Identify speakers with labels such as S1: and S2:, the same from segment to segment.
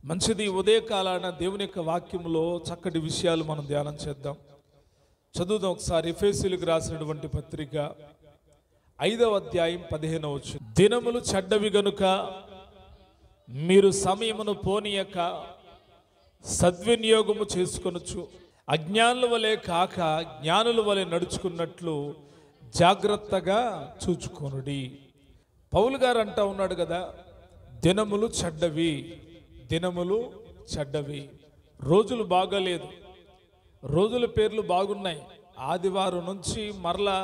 S1: మంచిది. ఉదయకాలాన దేవుని యొక్క వాక్యములో చక్కటి విషయాలు మనం ధ్యానం చేద్దాం. చదువుదాం ఒకసారి. ఎఫెసీయులకు రాసినటువంటి పత్రిక 5వ అధ్యాయం 15వ వచనం. దినములు చెడ్డవి గనుక మీరు సమయమును పోనీయక సద్వినియోగము చేసుకొనొచ్చు, అజ్ఞానుల వలె కాక జ్ఞానుల వలె నడుచుకున్నట్లు జాగ్రత్తగా చూచుకొనుడి. పౌలు గారు అంటా ఉన్నాడు కదా, దినములు చెడ్డవి, దినములు చెడ్డవి. రోజులు బాగలేదు, రోజుల పేర్లు బాగున్నాయి. ఆదివారం నుంచి మరలా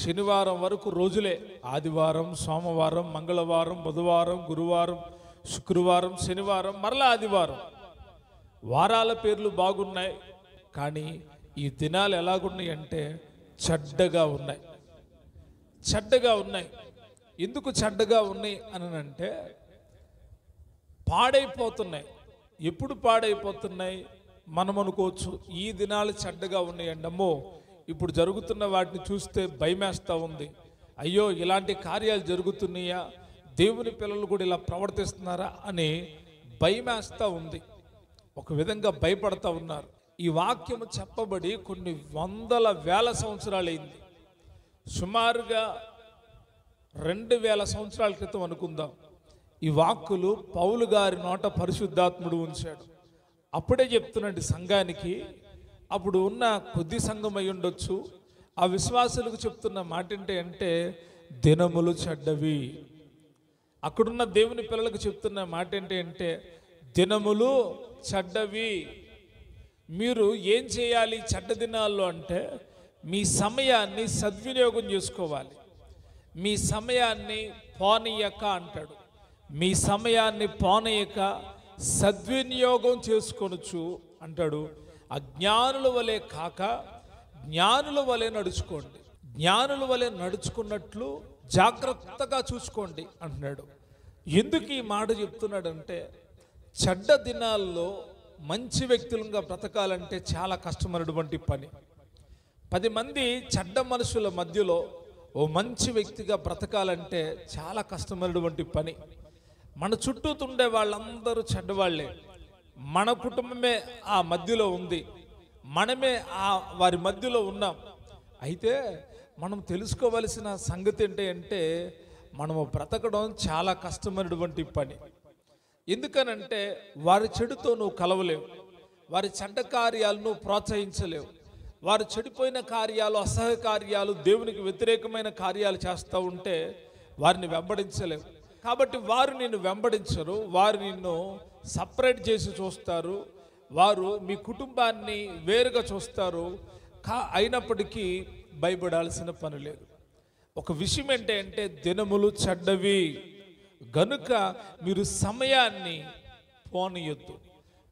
S1: శనివారం వరకు రోజులే. ఆదివారం, సోమవారం, మంగళవారం, బుధవారం, గురువారం, శుక్రవారం, శనివారం, మరలా ఆదివారం. వారాల పేర్లు బాగున్నాయి, కానీ ఈ దినాలు ఎలాగున్నాయి అంటే చెడ్డగా ఉన్నాయి. చెడ్డగా ఉన్నాయి. ఎందుకు చెడ్డగా ఉన్నాయి అని అంటే పాడైపోతున్నాయి. ఎప్పుడు పాడైపోతున్నాయి? మనం అనుకోవచ్చు ఈ దినాలు చెడ్డగా ఉన్నాయండి, అమ్మో ఇప్పుడు జరుగుతున్న వాటిని చూస్తే భయమేస్తూ ఉంది, అయ్యో ఇలాంటి కార్యాలు జరుగుతున్నాయా, దేవుని పిల్లలు కూడా ఇలా ప్రవర్తిస్తున్నారా అని భయమేస్తూ ఉంది. ఒక విధంగా భయపడతా ఉన్నారు. ఈ వాక్యము చెప్పబడి కొన్ని వందల వేల సంవత్సరాలైంది. సుమారుగా 2000 సంవత్సరాల క్రితం అనుకుందాం. ఈ వాక్కులు పౌలు గారి నోట పరిశుద్ధాత్ముడు ఉంచాడు. అప్పుడే చెప్తున్నాడు సంఘానికి. అప్పుడు ఉన్న కొద్ది సంఘం అయి ఉండొచ్చు. ఆ విశ్వాసులకు చెప్తున్న మాట ఏంటి అంటే దినములు చెడ్డవి. అక్కడున్న దేవుని పిల్లలకు చెప్తున్న మాట ఏంటి అంటే దినములు చెడ్డవి. మీరు ఏం చేయాలి చెడ్డ దినాల్లో అంటే మీ సమయాన్ని సద్వినియోగం చేసుకోవాలి. మీ సమయాన్ని పోనీయక అంటాడు. మీ సమయాన్ని పోనీయక సద్వినియోగం చేసుకొనొచ్చు అంటాడు. అజ్ఞానుల వలె కాక జ్ఞానుల వలె నడుచుకోండి. జ్ఞానుల వలె నడుచుకున్నట్లు జాగ్రత్తగా చూసుకోండి అంటున్నాడు. ఎందుకు ఈ మాట చెప్తున్నాడంటే చెడ్డ దినాల్లో మంచి వ్యక్తులుగా బ్రతకాలంటే చాలా కష్టమైనటువంటి పని. 10 మంది చెడ్డ మనుషుల మధ్యలో ఓ మంచి వ్యక్తిగా బ్రతకాలంటే చాలా కష్టమైనటువంటి పని. మన చుట్టూ ఉండే వాళ్ళందరూ చెడ్డవాళ్లే. మన కుటుంబమే ఆ మధ్యలో ఉంది, మనమే వారి మధ్యలో ఉన్నాం. అయితే మనం తెలుసుకోవలసిన సంగతి ఏంటి అంటే మనము బ్రతకడం చాలా కష్టమైనటువంటి పని. ఎందుకనంటే వారి చెడుతో నువ్వు కలవలేవు, వారి చెడ్డ కార్యాలను ప్రోత్సహించలేవు, వారు చెడిపోయిన కార్యాలు, అసహ్య కార్యాలు, దేవునికి వ్యతిరేకమైన కార్యాలు చేస్తూ ఉంటే వారిని వెంబడించలేవు. కాబట్టి వారు నిన్ను వెంబడించరు, వారు నిన్ను సపరేట్ చేసి చూస్తారు, వారు మీ కుటుంబాన్ని వేరుగా చూస్తారు. అయినప్పటికీ భయపడాల్సిన పని లేదు. ఒక విషయం ఏంటంటే దినములు చెడ్డవి గనుక మీరు సమయాన్ని పోనీయొద్దు.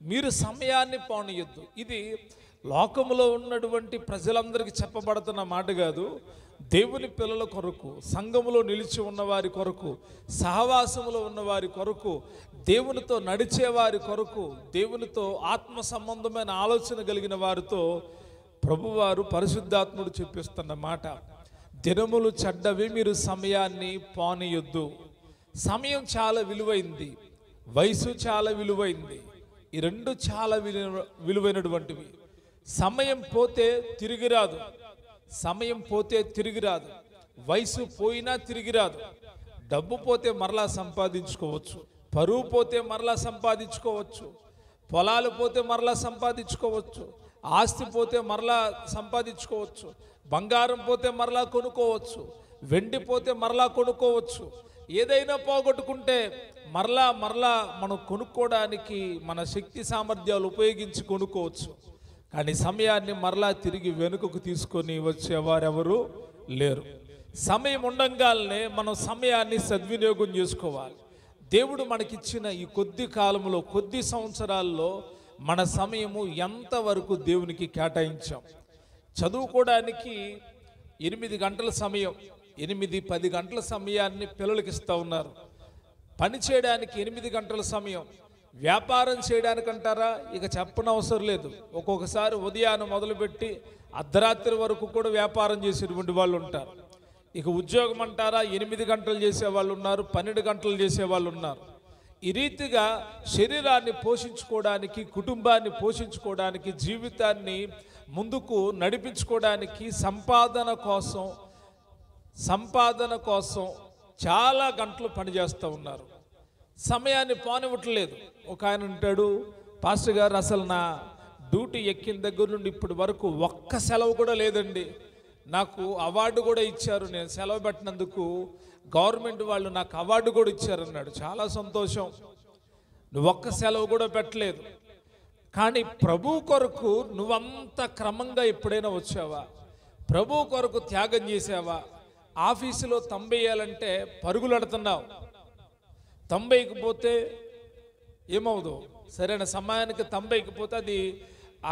S1: మీరు సమయాన్ని పోనీయొద్దు. ఇది లోకములో ఉన్నటువంటి ప్రజలందరికీ చెప్పబడుతున్న మాట కాదు. దేవుని పిల్లల కొరకు, సంఘములో నిలిచి ఉన్నవారి కొరకు, సహవాసములో ఉన్నవారి కొరకు, దేవునితో నడిచేవారి కొరకు, దేవునితో ఆత్మ సంబంధమైన ఆలోచన కలిగిన వారితో ప్రభువారు పరిశుద్ధాత్ముడు చెప్పిస్తున్న మాట. దినములు చెడ్డవి, మీరు సమయాన్ని పోనీయొద్దు. సమయం చాలా విలువైంది, వయసు చాలా విలువైంది. ఈ రెండు చాలా విలువైనటువంటివి. సమయం పోతే తిరిగి రాదు, సమయం పోతే తిరిగి రాదు. వయసు పోయినా తిరిగి రాదు. డబ్బు పోతే మరలా సంపాదించుకోవచ్చు, పరువు పోతే మరలా సంపాదించుకోవచ్చు, పొలాలు పోతే మరలా సంపాదించుకోవచ్చు, ఆస్తి పోతే మరలా సంపాదించుకోవచ్చు, బంగారం పోతే మరలా కొనుక్కోవచ్చు, వెండి పోతే మరలా కొనుక్కోవచ్చు. ఏదైనా పోగొట్టుకుంటే మరలా మనం కొనుక్కోవడానికి మన శక్తి సామర్థ్యాలు ఉపయోగించి కొనుక్కోవచ్చు. కానీ సమయాన్ని మరలా తిరిగి వెనుకకు తీసుకొని వచ్చేవారెవరు లేరు. సమయం ఉండంగానే మనం సమయాన్ని సద్వినియోగం చేసుకోవాలి. దేవుడు మనకిచ్చిన ఈ కొద్ది కాలంలో, కొద్ది సంవత్సరాల్లో మన సమయము ఎంతవరకు దేవునికి కేటాయించాం? చదువుకోవడానికి 8 గంటల సమయం, 8-10 గంటల సమయాన్ని పిల్లలకి ఇస్తూ ఉన్నారు. పని చేయడానికి 8 గంటల సమయం. వ్యాపారం చేయడానికంటారా ఇక చెప్పనవసరం లేదు. ఒక్కొక్కసారి ఉదయాన్ని మొదలుపెట్టి అర్ధరాత్రి వరకు కూడా వ్యాపారం చేసేటువంటి వాళ్ళు ఉంటారు. ఇక ఉద్యోగం అంటారా 8 గంటలు చేసేవాళ్ళు ఉన్నారు, 12 గంటలు చేసేవాళ్ళు ఉన్నారు. ఈ రీతిగా శరీరాన్ని పోషించుకోవడానికి, కుటుంబాన్ని పోషించుకోవడానికి, జీవితాన్ని ముందుకు నడిపించుకోవడానికి సంపాదన కోసం చాలా గంటలు పనిచేస్తూ ఉన్నారు. సమయాన్ని పోనివ్వట్లేదు. ఒక ఆయన ఉంటాడు, పాస్టర్ గారు అసలు నా డ్యూటీ ఎక్కిన దగ్గర నుండి ఇప్పటి వరకు ఒక్క సెలవు కూడా లేదండి, నాకు అవార్డు కూడా ఇచ్చారు, నేను సెలవు పెట్టినందుకు గవర్నమెంట్ వాళ్ళు నాకు అవార్డు కూడా ఇచ్చారన్నాడు. చాలా సంతోషం, నువ్వు ఒక్క సెలవు కూడా పెట్టలేదు. కానీ ప్రభు కొరకు నువ్వంత క్రమంగా ఎప్పుడైనా వచ్చావా? ప్రభు కొరకు త్యాగం చేసావా? ఆఫీసులో తంబేయాలంటే పరుగులడుతున్నావు, తంబేయకపోతే ఏమవుదు? సరైన సమయానికి తంబేయకపోతే అది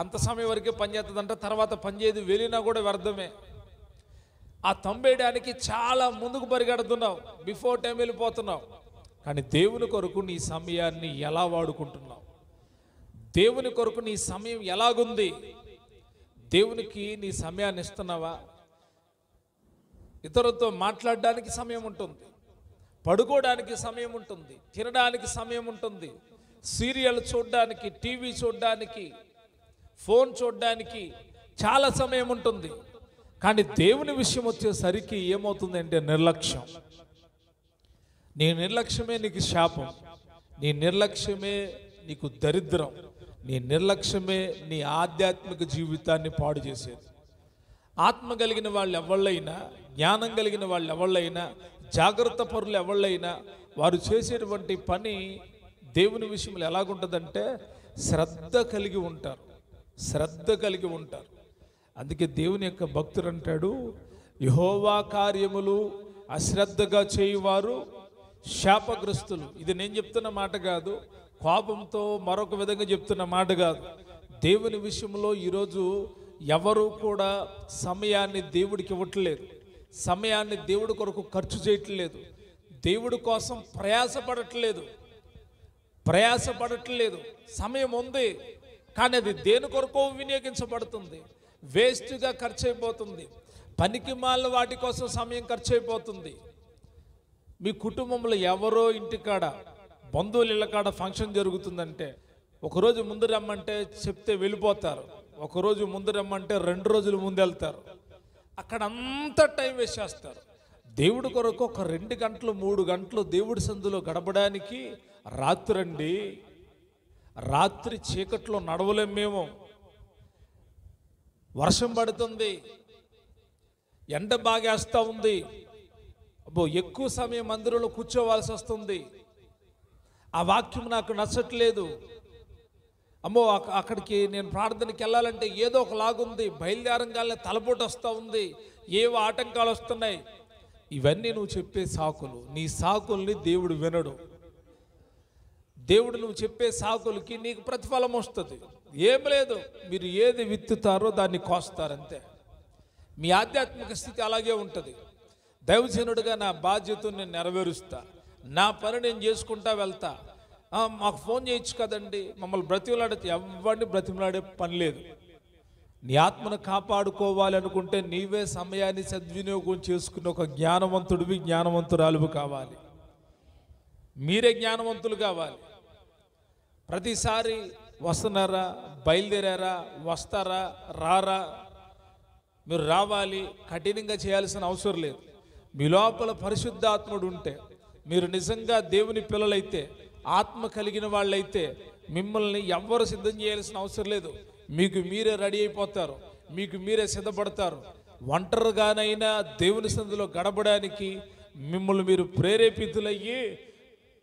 S1: అంత సమయం వరకే పనిచేస్తుందంట, తర్వాత పనిచేయదు, వెళ్ళినా కూడా వ్యర్థమే. ఆ తంబేయడానికి చాలా ముందుకు పరిగెడుతున్నావు, బిఫోర్ టైం వెళ్ళిపోతున్నావు. కానీ దేవుని కొరకు నీ సమయాన్ని ఎలా వాడుకుంటున్నావు? దేవుని కొరకు నీ సమయం ఎలాగుంది? దేవునికి నీ సమయాన్ని ఇస్తున్నావా? ఇతరులతో మాట్లాడడానికి సమయం ఉంటుంది, పడుకోవడానికి సమయం ఉంటుంది, తినడానికి సమయం ఉంటుంది, సీరియల్ చూడడానికి, టీవీ చూడడానికి, ఫోన్ చూడడానికి చాలా సమయం ఉంటుంది. కానీ దేవుని విషయం వచ్చేసరికి ఏమవుతుందంటే నిర్లక్ష్యం. నీ నిర్లక్ష్యమే నీకు శాపం, నీ నిర్లక్ష్యమే నీకు దరిద్రం, నీ నిర్లక్ష్యమే నీ ఆధ్యాత్మిక జీవితాన్ని పాడు చేసేది. ఆత్మ కలిగిన వాళ్ళు ఎవళ్ళైనా, జ్ఞానం కలిగిన వాళ్ళు ఎవళ్ళైనా, జాగ్రత్త పరులు ఎవళ్ళైనా వారు చేసేటువంటి పని దేవుని విషయంలో ఎలాగుంటుందంటే శ్రద్ధ కలిగి ఉంటారు, శ్రద్ధ కలిగి ఉంటారు. అందుకే దేవుని యొక్క భక్తుడు అంటాడు, యెహోవా కార్యములు అశ్రద్ధగా చేయువారు శాపగ్రస్తులు. ఇది నేను చెప్తున్న మాట కాదు, కోపంతో మరొక విధంగా చెప్తున్న మాట కాదు. దేవుని విషయంలో ఈరోజు ఎవరు కూడా సమయాన్ని దేవుడికి ఇవ్వట్లేదు, సమయాన్ని దేవుడి కొరకు ఖర్చు చేయట్లేదు, దేవుడి కోసం ప్రయాసపడట్లేదు. సమయం ఉంది కానీ అది దేని కొరకు వినియోగించబడుతుంది, వేస్ట్గా ఖర్చు అయిపోతుంది. పనికి మాలిన వాటి కోసం సమయం ఖర్చు అయిపోతుంది. మీ కుటుంబంలో ఎవరో ఇంటికాడ, బంధువుల ఇళ్ళ కాడ ఫంక్షన్ జరుగుతుందంటే ఒకరోజు ముందు రమ్మంటే చెప్తే వెళ్ళిపోతారు, ఒకరోజు ముందు రమ్మంటే 2 రోజులు ముందు వెళ్తారు. అక్కడ అంతా టైం వేస్ట్ చేస్తారు. దేవుడి కొరకు ఒక 2 గంటలు 3 గంటలు దేవుడి సందులో గడపడానికి రాత్రి చీకట్లో నడవలేం మేము. వర్షం పడుతుంది, ఎండ బాగేస్తూ ఉంది, ఎక్కువ సమయం మందిరంలో కూర్చోవాల్సి వస్తుంది. ఆ వాక్యం నాకు నచ్చట్లేదు, అక్కడికి నేను ప్రార్థనకి వెళ్ళాలంటే ఏదో ఒక లాగుంది, బయలుదేరంగానే తలపోటు వస్తూ ఉంది, ఏవో ఆటంకాలు వస్తున్నాయి. ఇవన్నీ నువ్వు చెప్పే సాకులు. నీ సాకుల్ని దేవుడు వినడు. దేవుడు నువ్వు చెప్పే సాకులకి నీకు ప్రతిఫలం వస్తుంది. ఏం లేదు, మీరు ఏది విత్తుతారో దాన్ని కోస్తారంతే. మీ ఆధ్యాత్మిక స్థితి అలాగే ఉంటుంది. దైవజనుడిగా నా బాధ్యతను నేను నెరవేరుస్తా, నా పని నేను చేసుకుంటా వెళ్తా. మాకు ఫోన్ చేయొచ్చు కదండి, మమ్మల్ని బ్రతిమలాడితే ఎవరిని బ్రతిమలాడే పని లేదు. నీ ఆత్మను కాపాడుకోవాలి అనుకుంటే నీవే సమయాన్ని సద్వినియోగం చేసుకుని ఒక జ్ఞానవంతురాలు కావాలి. మీరే జ్ఞానవంతులు కావాలి. ప్రతిసారి వస్తున్నారా, బయలుదేరారా, వస్తారా, రారా, మీరు రావాలి, కఠినంగా చేయాల్సిన అవసరం లేదు. మీ లోపల పరిశుద్ధాత్ముడు ఉంటే, మీరు నిజంగా దేవుని పిల్లలైతే, ఆత్మ కలిగిన వాళ్ళైతే మిమ్మల్ని ఎవ్వరు సిద్ధం చేయాల్సిన అవసరం లేదు. మీకు మీరే రెడీ అయిపోతారు, మీకు మీరే సిద్ధపడతారు. ఒంటరిగానైనా దేవుని సందులో గడపడానికి మిమ్మల్ని మీరు ప్రేరేపితులయ్యి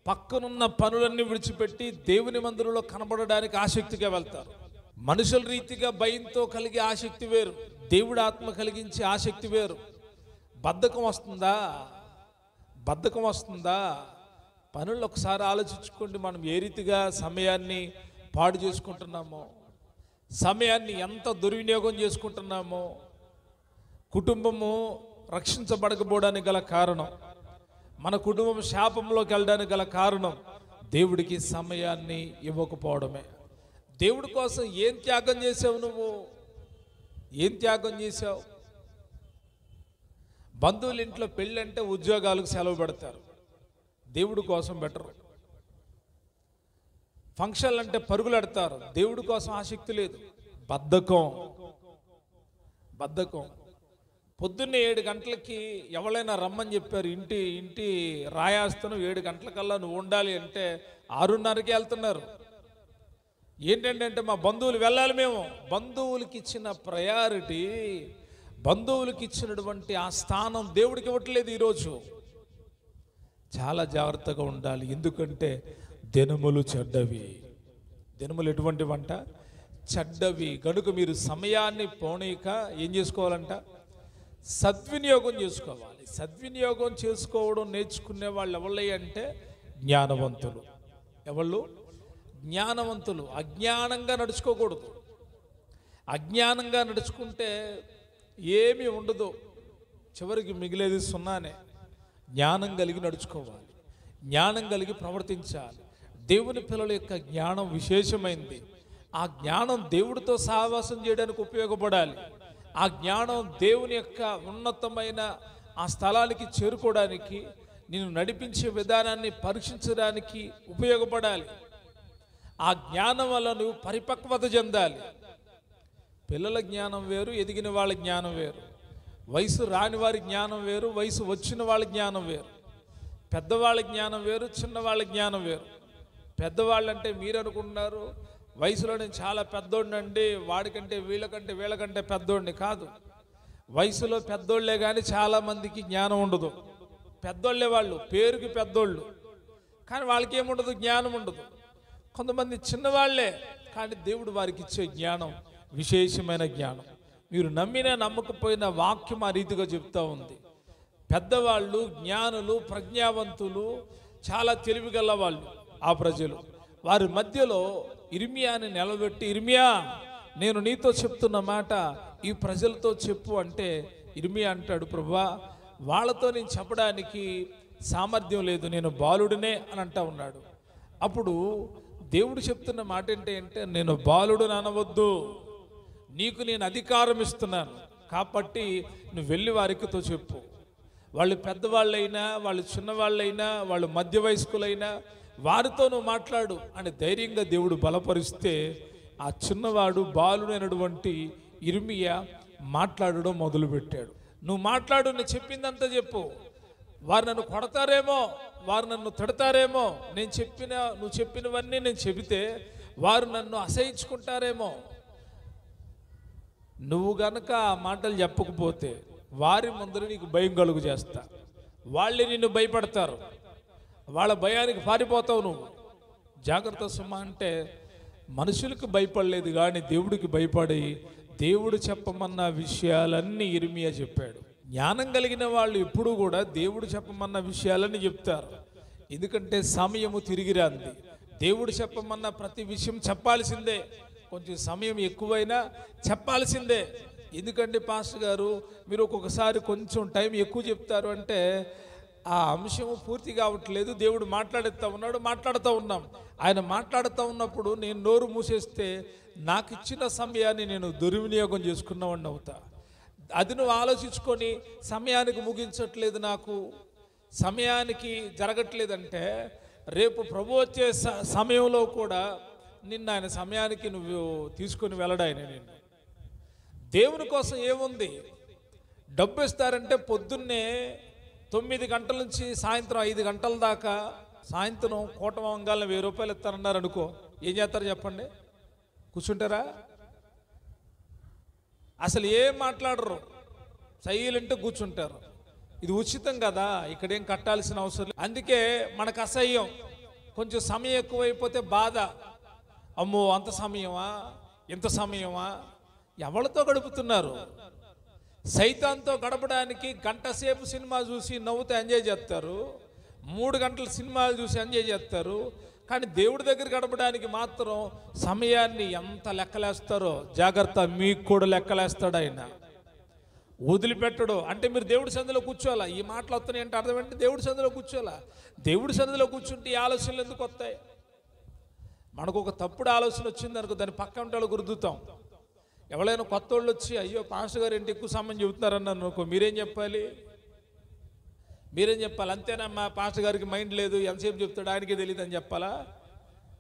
S1: పక్కనున్న పనులన్నీ విడిచిపెట్టి దేవుని మందిరంలో కనబడడానికి ఆసక్తిగా వెళ్తారు. మనుషుల రీతిగా భయంతో కలిగే ఆసక్తి వేరు, దేవుడి ఆత్మ కలిగించే ఆసక్తి వేరు. బద్ధకం వస్తుందా? పనులు ఒకసారి ఆలోచించుకోండి. మనం ఏ రీతిగా సమయాన్ని పాడు చేసుకుంటున్నామో, సమయాన్ని ఎంత దుర్వినియోగం చేసుకుంటున్నామో. కుటుంబము రక్షించబడకపోవడానికి గల కారణం, మన కుటుంబం శాపంలోకి వెళ్ళడానికి గల కారణం దేవుడికి సమయాన్ని ఇవ్వకపోవడమే. దేవుడి కోసం ఏం త్యాగం చేసావు నువ్వు? ఏం త్యాగం చేసావు? బంధువుల ఇంట్లో పెళ్ళి అంటే ఉద్యోగాలకు సెలవు పెడతారు, దేవుడి కోసం బెటరు. ఫంక్షన్లు అంటే పరుగులెడతారు. దేవుడి కోసం ఆసక్తి లేదు. బద్ధకం. పొద్దున్నే 7 గంటలకి ఎవరైనా రమ్మని చెప్పారు, ఇంటి రాయాస్తను 7 గంటలకల్లా నువ్వు ఉండాలి అంటే 6:30కి వెళ్తున్నారు. ఏంటంటే మా బంధువులు వెళ్ళాలి. మేము బంధువులకి ఇచ్చిన ప్రయారిటీ, బంధువులకి ఇచ్చినటువంటి ఆ స్థానం దేవుడికి ఇవ్వట్లేదు. ఈరోజు చాలా జాగ్రత్తగా ఉండాలి. ఎందుకంటే దినములు చెడ్డవి. దినములు ఎటువంటి వంట? చెడ్డవి. కనుక మీరు సమయాన్ని పోనీక ఏం చేసుకోవాలంట? సద్వినియోగం చేసుకోవాలి. సద్వినియోగం చేసుకోవడం నేర్చుకునే వాళ్ళు ఎవళ్ళయ్య అంటే జ్ఞానవంతులు. ఎవళ్ళు? జ్ఞానవంతులు. అజ్ఞానంగా నడుచుకోకూడదు. అజ్ఞానంగా నడుచుకుంటే ఏమీ ఉండదు, చివరికి మిగిలేది సున్నానే. జ్ఞానం కలిగి నడుచుకోవాలి, జ్ఞానం కలిగి ప్రవర్తించాలి. దేవుని పిల్లల యొక్క జ్ఞానం విశేషమైంది. ఆ జ్ఞానం దేవుడితో సహవాసం చేయడానికి ఉపయోగపడాలి. ఆ జ్ఞానం దేవుని యొక్క ఉన్నతమైన ఆ స్థలానికి చేరుకోవడానికి, నిన్ను నడిపించే విధానాన్ని పరీక్షించడానికి ఉపయోగపడాలి. ఆ జ్ఞానం వల్ల నువ్వు పరిపక్వత చెందాలి. పిల్లల జ్ఞానం వేరు, ఎదిగిన వాళ్ళ జ్ఞానం వేరు. వయసు రాని వారి జ్ఞానం వేరు, వయసు వచ్చిన వాళ్ళ జ్ఞానం వేరు. పెద్దవాళ్ళ జ్ఞానం వేరు, చిన్నవాళ్ళ జ్ఞానం వేరు. పెద్దవాళ్ళంటే మీరు అనుకుంటున్నారు వయసులో నేను చాలా పెద్దోడినండి, వాడికంటే వీళ్ళకంటే పెద్దోడిని కాదు. వయసులో పెద్దోళ్లే కానీ చాలామందికి జ్ఞానం ఉండదు. పెద్దోళ్లే వాళ్ళు, పేరుకి పెద్దోళ్ళు, కానీ వాళ్ళకి ఏముండదు, జ్ఞానం ఉండదు. కొంతమంది చిన్నవాళ్లే, కానీ దేవుడు వారికి ఇచ్చే జ్ఞానం విశేషమైన జ్ఞానం. మీరు నమ్మినా నమ్మకపోయినా వాక్యం ఆ రీతిగా చెప్తా ఉంది. పెద్దవాళ్ళు, జ్ఞానులు, ప్రజ్ఞావంతులు, చాలా తెలివిగల వాళ్ళు ఆ ప్రజలు. వారి మధ్యలో ఇర్మియాని నిలబెట్టి, ఇర్మియా నేను నీతో చెప్తున్న మాట ఈ ప్రజలతో చెప్పు అంటే, ఇర్మియా అంటాడు, ప్రభువా వాళ్ళతో నేను చెప్పడానికి సామర్థ్యం లేదు, నేను బాలుడినే అని అంటా ఉన్నాడు. అప్పుడు దేవుడు చెప్తున్న మాట ఏంటంటే, నేను బాలుడు అనవద్దు, నీకు నేను అధికారం ఇస్తున్నాను, కాబట్టి నువ్వు వెళ్ళి వారికితో చెప్పు. వాళ్ళు పెద్దవాళ్ళైనా, వాళ్ళు చిన్నవాళ్ళైనా, వాళ్ళు మధ్య వయస్కులైనా వారితో నువ్వు మాట్లాడు అని ధైర్యంగా దేవుడు బలపరిస్తే, ఆ చిన్నవాడు బాలుడైనటువంటి ఇర్మియా మాట్లాడడం మొదలుపెట్టాడు. నువ్వు మాట్లాడు, నేను చెప్పిందంతా చెప్పు. వారు నన్ను కొడతారేమో, వారు నన్ను తిడతారేమో, నువ్వు చెప్పినవన్నీ నేను చెబితే వారు నన్ను అసహించుకుంటారేమో. నువ్వు గనక ఆ మాటలు చెప్పకపోతే వారి ముందర నీకు భయం కలుగు చేస్తా. వాళ్ళే నిన్ను భయపడతారు, వాళ్ళ భయానికి పారిపోతావు నువ్వు. జాగ్రత్త సుమా అంటే మనుషులకు భయపడలేదు కానీ దేవుడికి భయపడి దేవుడు చెప్పమన్న విషయాలన్నీ ఇర్మియా చెప్పాడు. జ్ఞానం కలిగిన వాళ్ళు ఎప్పుడూ కూడా దేవుడు చెప్పమన్న విషయాలన్నీ చెప్తారు. ఎందుకంటే సమయము తిరిగిరాంది. దేవుడు చెప్పమన్న ప్రతి విషయం చెప్పాల్సిందే. కొంచెం సమయం ఎక్కువైనా చెప్పాల్సిందే. ఎందుకంటే పాస్టర్ గారు మీరు ఒక్కొక్కసారి కొంచెం టైం ఎక్కువ చెప్తారు అంటే ఆ అంశము పూర్తి కావట్లేదు. దేవుడు మాట్లాడుతూ ఉన్నాం. ఆయన మాట్లాడుతూ ఉన్నప్పుడు నేను నోరు మూసేస్తే నాకు ఇచ్చిన సమయాన్ని నేను దుర్వినియోగం చేసుకున్నవాడిని అవుతా. అది నువ్వు ఆలోచించుకొని సమయానికి ముగించట్లేదు, నాకు సమయానికి జరగట్లేదంటే రేపు ప్రభు వచ్చే సమయంలో కూడా నిన్న ఆయన సమయానికి నువ్వు తీసుకొని వెళ్ళడాయన. నేను దేవుని కోసం ఏముంది, డబ్బు ఇస్తారంటే పొద్దున్నే 9 గంటల నుంచి సాయంత్రం 5 గంటల దాకా, సాయంత్రం కోటమంగాలను 1000 రూపాయలు ఇస్తారన్నారు అనుకో, ఏం చేస్తారు చెప్పండి? కూర్చుంటారా? అసలు ఏం మాట్లాడరు, సైలెంట్ కూర్చుంటారు. ఇది ఉచితం కదా, ఇక్కడేం కట్టాల్సిన అవసరం లేదు. అందుకే మనకు అసహ్యం. కొంచెం సమయం ఎక్కువైపోతే బాధ. అమ్మో అంత సమయమా, ఇంత సమయమా? ఎవరితో గడుపుతున్నారు? సైతాన్తో గడపడానికి గంట సేపు సినిమా చూసి నవ్వుతూ ఎంజాయ్ చేస్తారు, 3 గంటల సినిమాలు చూసి ఎంజాయ్ చేస్తారు. కానీ దేవుడి దగ్గర గడపడానికి మాత్రం సమయాన్ని ఎంత లెక్కలేస్తారో జాగ్రత్త, మీకు కూడా లెక్కలేస్తాడు ఆయన, వదిలిపెట్టడు. అంటే మీరు దేవుడి సన్నిధిలో కూర్చోవాలా? ఈ మాటలు వస్తున్నాయి అంటే అర్థం ఏంటి? దేవుడి సన్నిధిలో కూర్చోవాలా? దేవుడి సన్నిధిలో కూర్చుంటే ఈ ఆలోచనలు ఎందుకు వస్తాయి? మనకు ఒక తప్పుడు ఆలోచన వచ్చింది అనుకో, దాన్ని పక్క ఉంటాలో గుర్తుతాం. ఎవరైనా కొత్త వాళ్ళు వచ్చి అయ్యో పాస్టర్ గారు ఏంటి ఎక్కువ సమయం చెబుతున్నారన్నారు అనుకో, మీరేం చెప్పాలి? అంతేనా? మా పాస్టర్ గారికి మైండ్ లేదు, ఎంతసేపు చెప్తాడు ఆయనకే తెలియదు అని చెప్పాలా?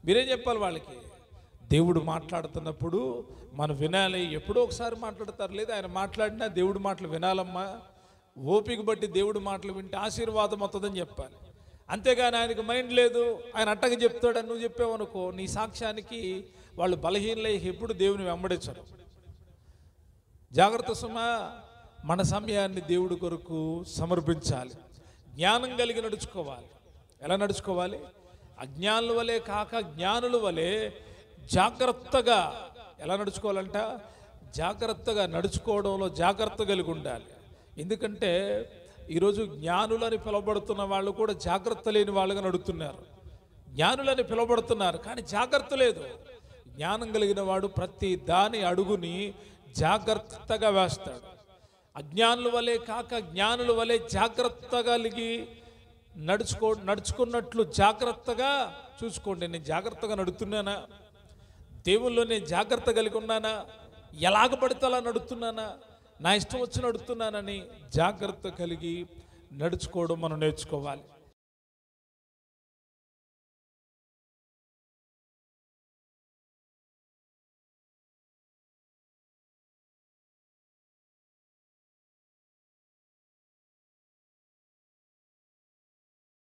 S1: మీరేం చెప్పాలి వాళ్ళకి? దేవుడు మాట్లాడుతున్నప్పుడు మనం వినాలి. ఎప్పుడో ఒకసారి మాట్లాడతారు, లేదా ఆయన మాట్లాడినా దేవుడి మాటలు వినాలమ్మా. ఓపిక బట్టి దేవుడి మాటలు వింటే ఆశీర్వాదం వస్తుందని చెప్పాలి. అంతేగాని ఆయనకు మైండ్ లేదు, ఆయన అట్టగా చెప్తాడని నువ్వు చెప్పావనుకో, నీ సాక్ష్యానికి వాళ్ళు బలహీనలై ఎప్పుడు దేవుని వెంబడించరు. జాగ్రత్త సుమా. మన సమయాన్ని దేవుడి కొరకు సమర్పించాలి. జ్ఞానం కలిగి నడుచుకోవాలి. ఎలా నడుచుకోవాలి? అజ్ఞానుల వలె కాక జ్ఞానుల వలె జాగ్రత్తగా. ఎలా నడుచుకోవాలంట? జాగ్రత్తగా నడుచుకోవడంలో జాగ్రత్త కలిగి ఉండాలి. ఎందుకంటే ఈరోజు జ్ఞానులని పిలువబడుతున్న వాళ్ళు కూడా జాగ్రత్త లేని వాళ్ళుగా నడుస్తున్నారు. జ్ఞానులని పిలువబడుతున్నారు కానీ జాగ్రత్త లేదు. జ్ఞానం కలిగిన వాడు ప్రతి దాని అడుగుని జాగ్రత్తగా వేస్తాడు. అజ్ఞానుల వలె కాక జ్ఞానుల వలె జాగ్రత్తగా కలిగి నడుచుకున్నట్లు జాగ్రత్తగా చూసుకోండి. నేను జాగ్రత్తగా నడుస్తున్నానా? దేవుల్లో నేను జాగ్రత్త కలిగి ఉన్నానా? ఎలాగ పడితే అలా నడుస్తున్నానా? నా ఇష్టం వచ్చి నడుస్తున్నానని జాగ్రత్త కలిగి నడుచుకోవడం మనం నేర్చుకోవాలి.